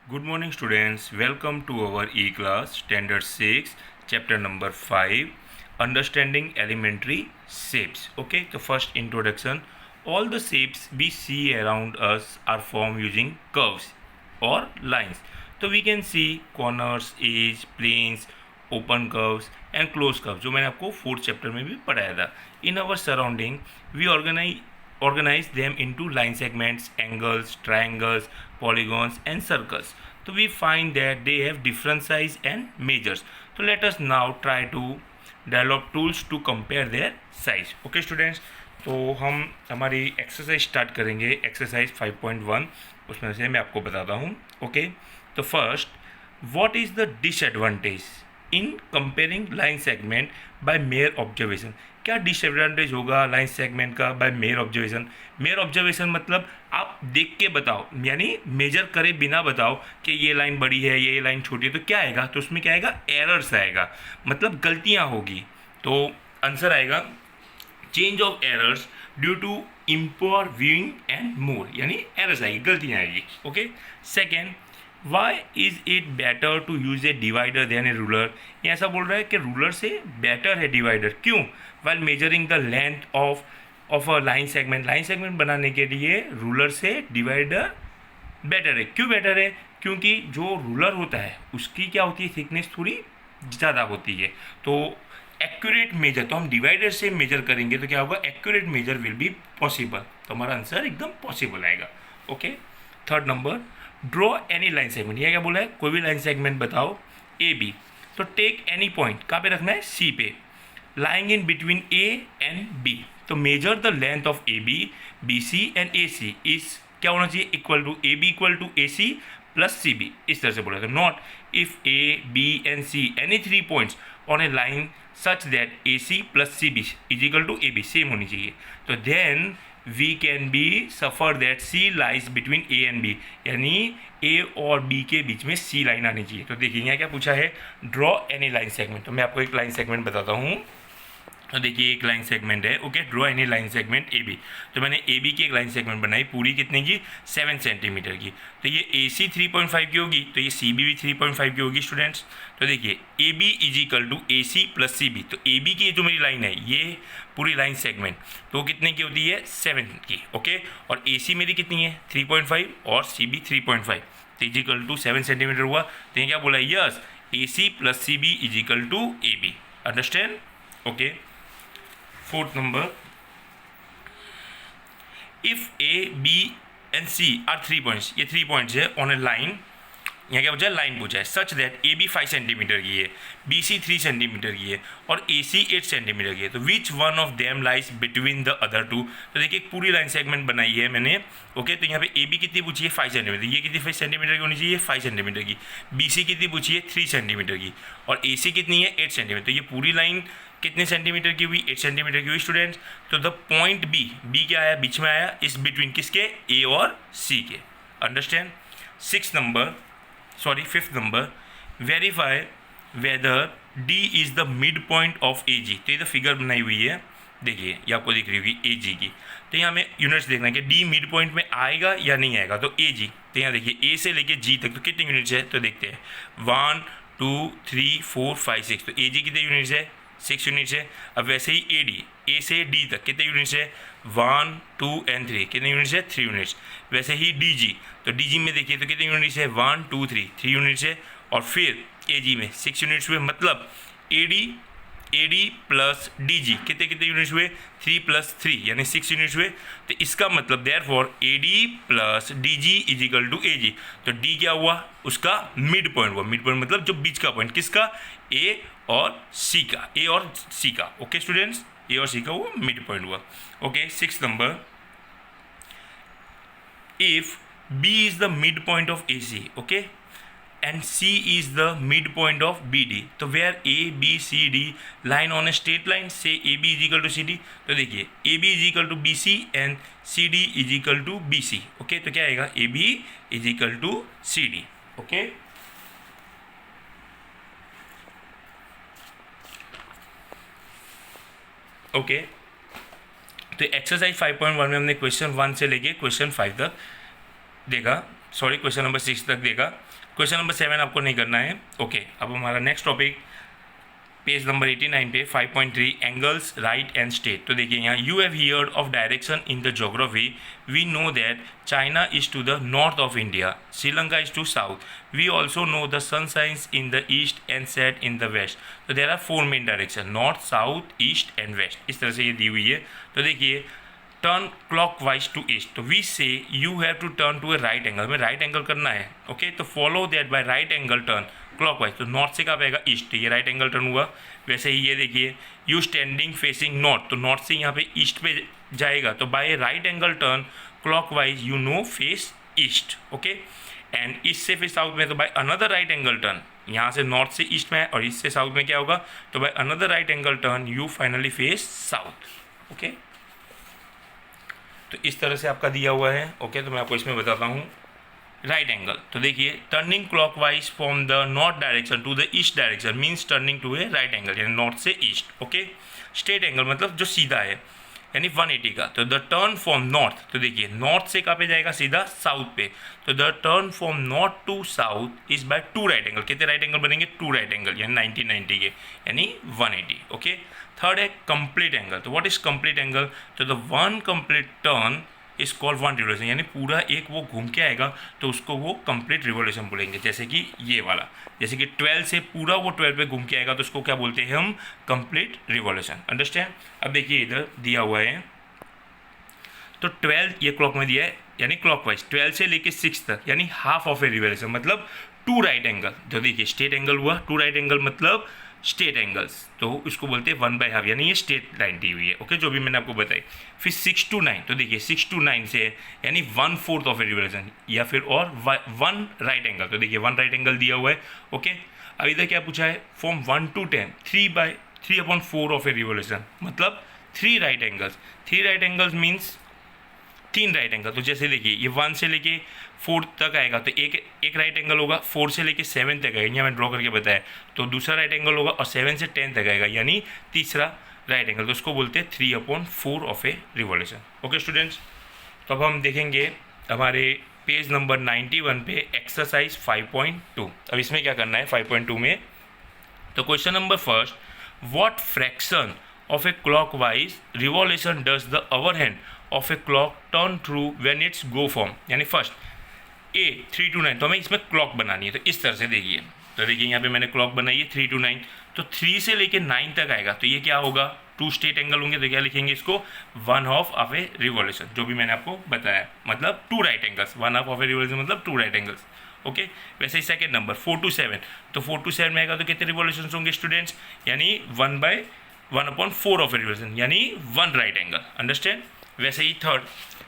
Good morning, students. Welcome to our e-class Standard 6, chapter number 5, Understanding Elementary Shapes. Okay, the first introduction. All the shapes we see around us are formed using curves or lines. So we can see corners, edge, planes, open curves and closed curves, जो मैंने आपको fourth chapter में भी पढ़ाया था. In our surrounding, we organize them into line segments, angles, triangles, polygons and circles. So we find that they have different size and measures. So let us now try to develop tools to compare their size. Okay students, तो हम हमारी exercise start करेंगे. Exercise 5.1 उसमें से मैं आपको बताता हूँ. ओके, तो first, what is the disadvantage in comparing line segment by mere observation. क्या डिसएडवांटेज होगा लाइन सेगमेंट का by mere observation. Mere observation मतलब आप देख के बताओ, यानी मेजर करे बिना बताओ कि ये लाइन बड़ी है ये लाइन छोटी है, तो क्या आएगा, तो उसमें क्या आएगा, एरर्स आएगा, मतलब गलतियाँ होगी. तो आंसर आएगा change of errors due to impure viewing and more, यानी एरर्स आएगी, गलतियाँ आएगी. Okay, second, why is it better to use a divider than a ruler. ये ऐसा बोल रहा है कि रूलर से बेटर है डिवाइडर. क्यों? While measuring the length of a line segment. Line segment बनाने के लिए रूलर से डिवाइडर बेटर है. क्यों बेटर है? क्योंकि जो रूलर होता है उसकी क्या होती है, थिकनेस थोड़ी ज़्यादा होती है. तो एक्यूरेट मेजर, तो हम डिवाइडर से मेजर करेंगे तो क्या होगा, accurate measure will be possible. तो हमारा आंसर एकदम पॉसिबल आएगा. Okay, third number, draw any line segment. यह क्या बोला है, कोई भी लाइन सेगमेंट बताओ ए बी. तो टेक एनी पॉइंट, कहाँ पे रखना है, सी पे, lying in between A and B. तो measure the length of A B, B C and A C is क्या होना चाहिए, equal to A B equal to A C plus C B. इस तरह से बोला था. Not if A B and C any three points on a line such that A C plus C B is equal to A B, same होनी चाहिए. तो then we can be sure that C lies between A and B, यानी A और B के बीच में सी line आनी चाहिए. तो देखिए यहाँ क्या पूछा है, ड्रॉ एनी लाइन सेगमेंट. तो मैं आपको एक लाइन सेगमेंट बताता हूँ. तो देखिए एक लाइन सेगमेंट है. Okay, draw any line segment A B. तो मैंने ए बी की एक लाइन सेगमेंट बनाई, पूरी कितने की, 7 सेंटीमीटर की. तो ये ए सी 3.5 की होगी, तो ये सी बी भी 3.5 की होगी स्टूडेंट्स. तो देखिए A B is equal to A C plus C B. तो ए बी की जो मेरी लाइन है ये पूरी लाइन सेगमेंट, तो वो कितने की होती है, 7 की. ओके, और ए सी मेरी कितनी है, 3.5 और सी बी 3.5. तो इज इक्वल टू 7 सेंटीमीटर हुआ. तो ये क्या बोला, yes A C plus C B is equal to A B. Understand. Okay, fourth number, if A, B and C are 3 points, ये 3 points है on a line. यहाँ क्या पूछा है, लाइन पूछा है. Such that A B 5 centimetre की है, बी सी 3 सेंटीमीटर की है और ए सी 8 सेंटीमीटर की है. तो which one of them lies between the other two. तो देखिए एक पूरी लाइन सेगमेंट बनाई है मैंने. ओके, तो यहाँ पे ए बी कितनी पूछी है, 5 सेंटीमीटर. ये कितनी 5 सेंटीमीटर की होनी चाहिए, 5 सेंटीमीटर की. बी सी कितनी पूछी है, 3 सेंटीमीटर की. और ए सी कितनी है, 8 सेंटीमीटर. तो ये पूरी लाइन कितने सेंटीमीटर की हुई, 8 सेंटीमीटर की हुई स्टूडेंट्स. तो द पॉइंट बी, बी क्या आया, बीच में आया, इस बिटवीन किसके, ए और सी के. Understand. Fifth number, verify whether D is the mid point of A G. तो ये तो फिगर बनाई हुई है, देखिए ये आपको दिख रही होगी ए जी की. तो यहाँ हमें यूनिट्स देखना है कि डी मिड पॉइंट में आएगा या नहीं आएगा. तो ए जी, तो यहाँ देखिए ए से लेके जी तक तो कितने यूनिट्स है, तो देखते हैं 1 2 3 4 5 6. तो ए जी कितने यूनिट्स है, 6 यूनिट्स है. अब वैसे ही ए डी, ए से डी तक कितने यूनिट्स है, 1 2 एंड 3. कितने यूनिट्स है, 3 यूनिट्स. वैसे ही डी जी, तो डी जी में देखिए तो कितने यूनिट्स है, 1 2 3 यूनिट्स है. और फिर ए जी में 6 यूनिट्स हुए, मतलब ए डी प्लस डी जी कितने कितने यूनिट्स हुए, 3 + 3 यानी 6 यूनिट्स हुए. तो इसका मतलब therefore A D plus D G is equal to A G. तो डी क्या हुआ, उसका मिड पॉइंट हुआ. मिड पॉइंट मतलब जो बीच का पॉइंट, किसका, ए और सी का, ए और सी का. ओके स्टूडेंट्स, ए और सी का वो मिड पॉइंट हुआ. Okay, 6 number, if B is the mid point of A C, okay, and C is the midpoint of BD. तो where A, B, C, D line on a straight line, say AB is equal to CD. तो देखिए AB is equal to BC and CD is equal to BC. Okay, तो क्या आएगा, AB is equal to CD. Okay, okay. तो exercise 5.1 में हमने question 1 से लेके क्वेश्चन 5 तक देखा. सॉरी क्वेश्चन नंबर 6 तक देगा, क्वेश्चन नंबर 7 आपको नहीं करना है। ओके, अब हमारा नेक्स्ट टॉपिक पेज नंबर 89 पे 5.3 एंगल्स राइट एंड स्ट्रेट। तो देखिए यहाँ, you have heard of direction in the geography, we know that China is to the north of India, Sri Lanka is to south, we also know the sun साइंस in the east and set in the west. तो there are 4 main direction, north, south, east and west, इस तरह से ये दी हुई है। तो देखिए, टर्न क्लॉकवाइज टू ईस्ट, तो we say you have to turn to a right angle, में राइट एंगल करना है। ओके, तो follow that by right angle turn clockwise, तो नॉर्थ से कहाँ पे आएगा, ईस्ट, ये राइट एंगल टर्न हुआ। वैसे ही ये देखिए, यू स्टैंडिंग फेसिंग नॉर्थ, तो नॉर्थ से यहाँ पे ईस्ट पे जाएगा, तो by right angle turn clockwise you know face east. Okay, and east से फिर साउथ में, तो by another right angle turn, यहाँ से नॉर्थ से ईस्ट में है और ईस्ट से साउथ में क्या होगा, तो by another right angle turn you finally face south. Okay, तो इस तरह से आपका दिया हुआ है। ओके, तो मैं आपको इसमें बताता हूँ राइट एंगल। तो देखिए, turning clockwise from the north direction to the east direction means turning to a right angle, यानी नॉर्थ से ईस्ट। ओके, स्ट्रेट एंगल मतलब जो सीधा है, यानी 180 का। तो द टर्न फ्रॉम नॉर्थ, तो देखिए नॉर्थ से कहाँ पे जाएगा, सीधा साउथ पे, तो the turn from north to south is by 2 right angle. कितने राइट एंगल बनेंगे, 2 राइट एंगल, यानी 90 के, यानी 180। ओके, थर्ड है कंप्लीट एंगल। तो व्हाट इज कंप्लीट एंगल, तो the one complete turn is called 1 revolution, यानी पूरा एक वो घूम के आएगा तो उसको वो कंप्लीट रिवोल्यूशन बोलेंगे। जैसे कि ये वाला, जैसे कि 12 से पूरा वो 12 पे घूम के आएगा तो उसको क्या बोलते हैं हम, कंप्लीट रिवोल्यूशन। अंडरस्टैंड। अब देखिए इधर दिया हुआ है, तो 12 ये क्लॉक में दिया है, यानी क्लॉकवाइज 12 से लेके 6 तक, यानी हाफ ऑफ ए रिवोल्यूशन, मतलब 2 राइट एंगल। तो देखिए स्ट्रेट एंगल हुआ, 2 राइट एंगल मतलब स्ट्रेट एंगल्स, तो इसको बोलते हैं 1/2, यानी ये स्ट्रेट लाइन दी हुई है। ओके, जो भी मैंने आपको बताई। फिर 6 to 9, तो देखिए 6 to 9 से यानी 1/4 ऑफ ए रिवोल्यूशन, या फिर और 1 राइट एंगल। तो देखिए 1 राइट एंगल दिया हुआ है। ओके, अब इधर क्या पूछा है, from 1 to 10 3/4 of a revolution, मतलब 3 right angles. 3 right angles means 3 right angle. तो जैसे देखिए ये 1 से लेके 4 तक आएगा तो एक राइट एंगल होगा, 4 से लेके 7 तक आएगा, यहाँ मैं ड्रॉ करके बताया, तो दूसरा राइट एंगल होगा, और 7 से 10 तक आएगा, यानी तीसरा राइट एंगल। तो उसको बोलते हैं 3/4 of a revolution. Okay students, तो अब हम देखेंगे हमारे पेज नंबर 91 पे एक्सरसाइज 5.2। अब इसमें क्या करना है 5.2 में, तो question number first, what fraction of a clockwise revolution does the hour hand of a clock turn through when it's go from, यानी फर्स्ट A 3 to 9, तो हमें इसमें क्लॉक बनानी है। तो इस तरह से देखिए, तो देखिए यहाँ पे मैंने क्लॉक बनाई है 3 to 9, तो 3 से लेके 9 तक आएगा, तो ये क्या होगा, 2 स्ट्रेट एंगल होंगे, तो क्या लिखेंगे इसको, 1/2 ऑफ ए रिवोल्यूशन, जो भी मैंने आपको बताया, मतलब 2 right angles. 1/2 of a revolution मतलब 2 राइट एंगल्स। ओके, वैसे ही सेकेंड नंबर 4 to 7, तो 4 to 7 में आएगा तो कितने रिवोल्यूशन होंगे स्टूडेंट्स, यानी 1/4 ऑफ ए रिवोल्यूशन, यानी 1 राइट एंगल। अंडरस्टैंड। वैसे ही थर्ड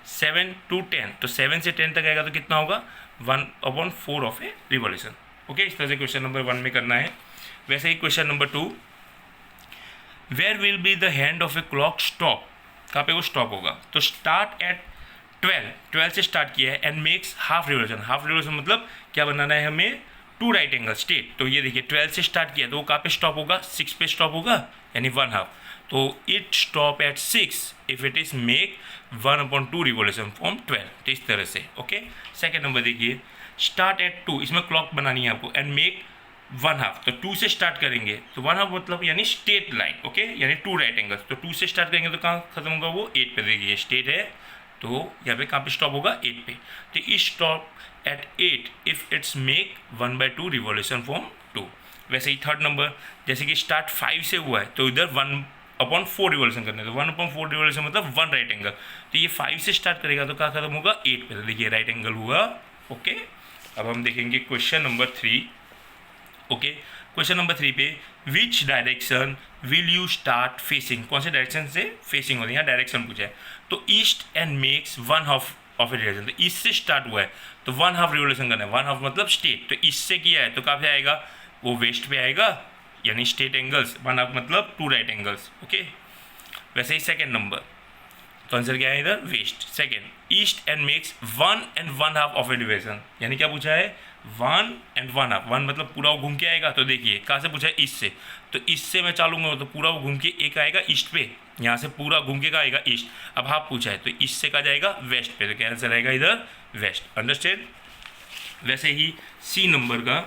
7 to 10, तो 7 से 10 तक आएगा तो कितना होगा, 1/4 ऑफ ए रिवोल्यूशन। ओके, इस तरह से क्वेश्चन नंबर 1 में करना है। वैसे ही question number 2, where will be the hand of a clock stop, कहाँ पे वो स्टॉप होगा, तो स्टार्ट एट 12 से स्टार्ट किया है and makes half revolution. Half revolution मतलब क्या बनाना है हमें, 2 राइट एंगल स्ट्रेट। तो ये देखिए 12 से स्टार्ट किया तो वो कहाँ पे स्टॉप होगा, 6 पे स्टॉप होगा, यानी 1/2। तो it stop at 6 if it is make 1/2 revolution from 12। तो इस तरह से। ओके, सेकेंड नंबर देखिए, स्टार्ट एट 2, इसमें क्लॉक बनानी है आपको, एंड मेक 1/2, तो 2 से स्टार्ट करेंगे, तो 1/2 मतलब यानी स्ट्रेट लाइन। ओके, यानी 2 राइट एंगल्स, तो 2 से स्टार्ट करेंगे तो कहाँ खत्म होगा वो, 8 पे। देखिए स्ट्रेट है तो यहाँ पे कहाँ पे स्टॉप होगा, 8 पे। तो it stop at 8 if it's make 1/2 revolution from 2। वैसे ही थर्ड नंबर, जैसे कि स्टार्ट 5 से हुआ है तो इधर 1/4 रिवोल्यूशन करना है, तो 1/4 रिवोल्यूशन मतलब 1 राइट एंगल। तो ये 5 से स्टार्ट करेगा तो कहाँ खत्म होगा, 8 पे। तो देखिए राइट एंगल हुआ। ओके, अब हम देखेंगे question number 3। Okay, question number 3 पे, which direction will you start facing, कौन से डायरेक्शन से फेसिंग होती है, यहाँ डायरेक्शन पूछा है। तो east and makes 1/2 of a revolution, तो ईस्ट से स्टार्ट हुआ है तो 1/2 रिवोल्यूशन करना है। 1/2 मतलब स्ट्रेट, तो ईस्ट से किया है तो कहाँ पे आएगा, वो वेस्ट पे आएगा, यानी स्ट्रेट एंगल्स। 1/2 मतलब 2 राइट एंगल्स। ओके, वैसे ही सेकेंड नंबर, तो आंसर क्या है इधर, west. Second, east and makes 1.5 of a revolution, यानी क्या पूछा है, 1.5। 1 मतलब पूरा वो घूम के आएगा, तो देखिए कहाँ से पूछा है, ईस्ट से, तो ईस्ट से मैं चालूंगा तो पूरा वो घूम के एक आएगा ईस्ट पे, यहाँ से पूरा घूम के का आएगा ईस्ट। अब हाफ पूछा है तो ईस्ट से कहा जाएगा वेस्ट पे, तो क्या आंसर आएगा इधर वेस्ट। अंडरस्टैंड। वैसे ही सी नंबर का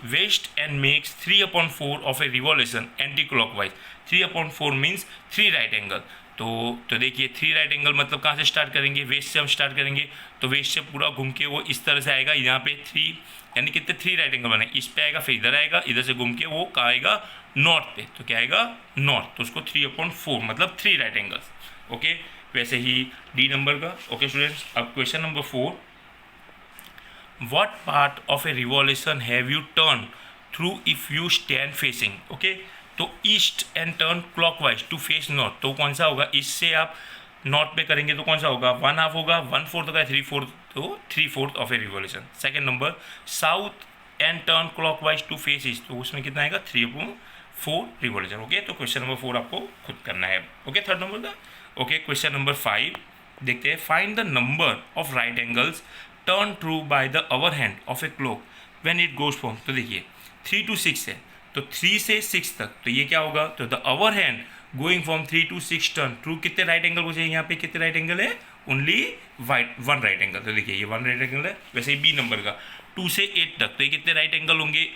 west and makes 3/4 of a revolution anti clockwise. 3/4 means 3 right angle. तो देखिए 3 राइट एंगल मतलब कहाँ से स्टार्ट करेंगे, वेस्ट से हम स्टार्ट करेंगे। तो वेस्ट से पूरा घूम के वो इस तरह से आएगा, यहाँ पे 3 यानी कितने 3 राइट एंगल बने, इस पे आएगा, फिर इधर आएगा, इधर से घूम के वो कहाँ आएगा, नॉर्थ पे। तो क्या आएगा, नॉर्थ। तो उसको 3/4 मतलब 3 राइट एंगल्स। ओके, वैसे ही डी नंबर का। ओके स्टूडेंट्स, अब question number 4, what part of a revolution have you turned through if you stand facing? Okay, तो east and turn clockwise to face north. तो कौन सा होगा, ईस्ट से आप नॉर्थ पे करेंगे तो कौन सा होगा, 1/2 होगा, 1/4 होगा, 3/4, तो 3/4 of a revolution. Second number, south and turn clockwise to face east, तो उसमें कितना आएगा, 3/4 रिवॉल्यूशन। ओके, तो क्वेश्चन नंबर 4 आपको खुद करना है। ओके, थर्ड नंबर का। ओके, क्वेश्चन नंबर 5 देखते हैं, find the number of right angles turn through by the hour hand of a clock when it goes from. तो देखिए 3 to 6 है, तो 3 से 6 तक, तो ये क्या होगा, तो the hour hand going from 3 to 6 turn true. कितने राइट एंगल हो जाए, यहाँ पे कितने राइट एंगल है, ओनली 1 राइट एंगल। तो देखिए ये 1 राइट एंगल है। वैसे ही बी नंबर का 2 से 8 तक, तो ये कितने राइट एंगल होंगे,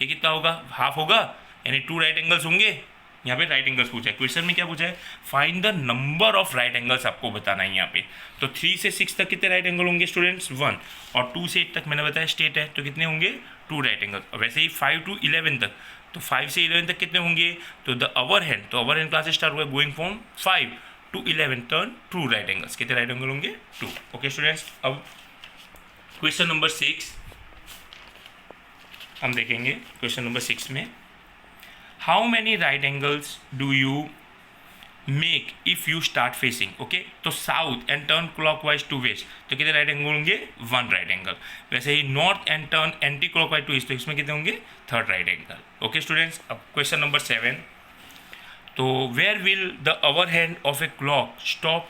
ये कितना होगा, हाफ होगा, यानी 2 राइट एंगल्स होंगे। यहाँ पे राइट एंगल्स पूछा है, क्वेश्चन में क्या पूछा है, find the number of right angles आपको बताना है यहाँ पे। तो 3 से 6 तक कितने राइट एंगल होंगे स्टूडेंट्स, 1, और 2 से 8 तक मैंने बताया स्टेट है, तो कितने होंगे, 2 राइट एंगल। और वैसे ही 5 to 11 तक, तो 5 से 11 तक कितने होंगे, तो द अवर हैंड, तो अवर हैंड कहाँ से स्टार्ट हुआ, going from 5 to 11 turn through right angles, कितने राइट एंगल होंगे, 2। ओके स्टूडेंट्स, अब क्वेश्चन नंबर 6 हम देखेंगे। क्वेश्चन नंबर 6 में, how many right angles do you make if you start facing. Okay, तो south and turn clockwise to west, तो कितने right angle होंगे, 1 राइट एंगल। वैसे ही north and turn anti clockwise to east, तो इसमें कितने होंगे, 3rd right angle. Okay students, अब क्वेश्चन नंबर 7, तो where will the hour hand of a clock stop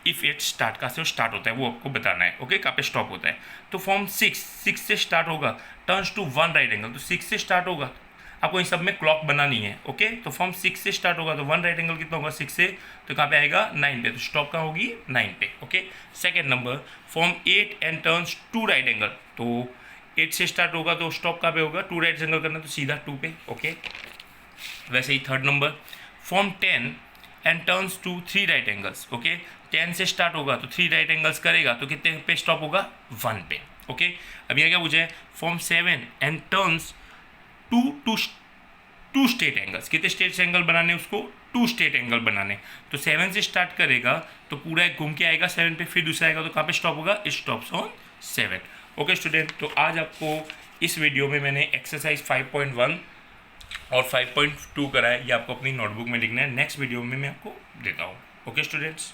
if it start, कहाँ से स्टार्ट होता है वो आपको बताना है। ओके, कहाँ पे स्टॉप होता है, तो फ्रॉम 6 से स्टार्ट होगा, टर्न्स टू 1 राइट एंगल, तो 6 से स्टार्ट होगा, आपको इन सब में क्लॉक बनानी है। ओके, तो फ्रॉम 6 से स्टार्ट होगा, तो 1 राइट एंगल कितना होगा 6 से, तो कहाँ पे आएगा, 9 पे, तो स्टॉप कहाँ होगी, 9 पे। Okay, second number, from 8 and turns 2 right angle, तो 8 से स्टार्ट होगा तो स्टॉप कहाँ पे होगा, 2 राइट एंगल करना, तो सीधा 2 पे। ओके, वैसे ही third number, from 10 and turns to 3 right angles. Okay, 10 से स्टार्ट होगा तो 3 राइट एंगल्स करेगा, तो कितने पे स्टॉप होगा, 1 पे। ओके, अब यहाँ क्या पूछा है, from 7 and turns two straight angles, कितने स्टेट एंगल बनाने उसको, 2 स्टेट एंगल बनाने। तो 7 से स्टार्ट करेगा तो पूरा एक घूम के आएगा 7 पे, फिर दूसरा आएगा, तो कहाँ पे स्टॉप होगा, स्टॉप्स ऑन 7। ओके स्टूडेंट, तो आज आपको इस वीडियो में मैंने एक्सरसाइज 5.1 और 5.2 करा है, ये आपको अपनी नोटबुक में लिखना है, नेक्स्ट वीडियो में मैं आपको देता हूँ। Okay students.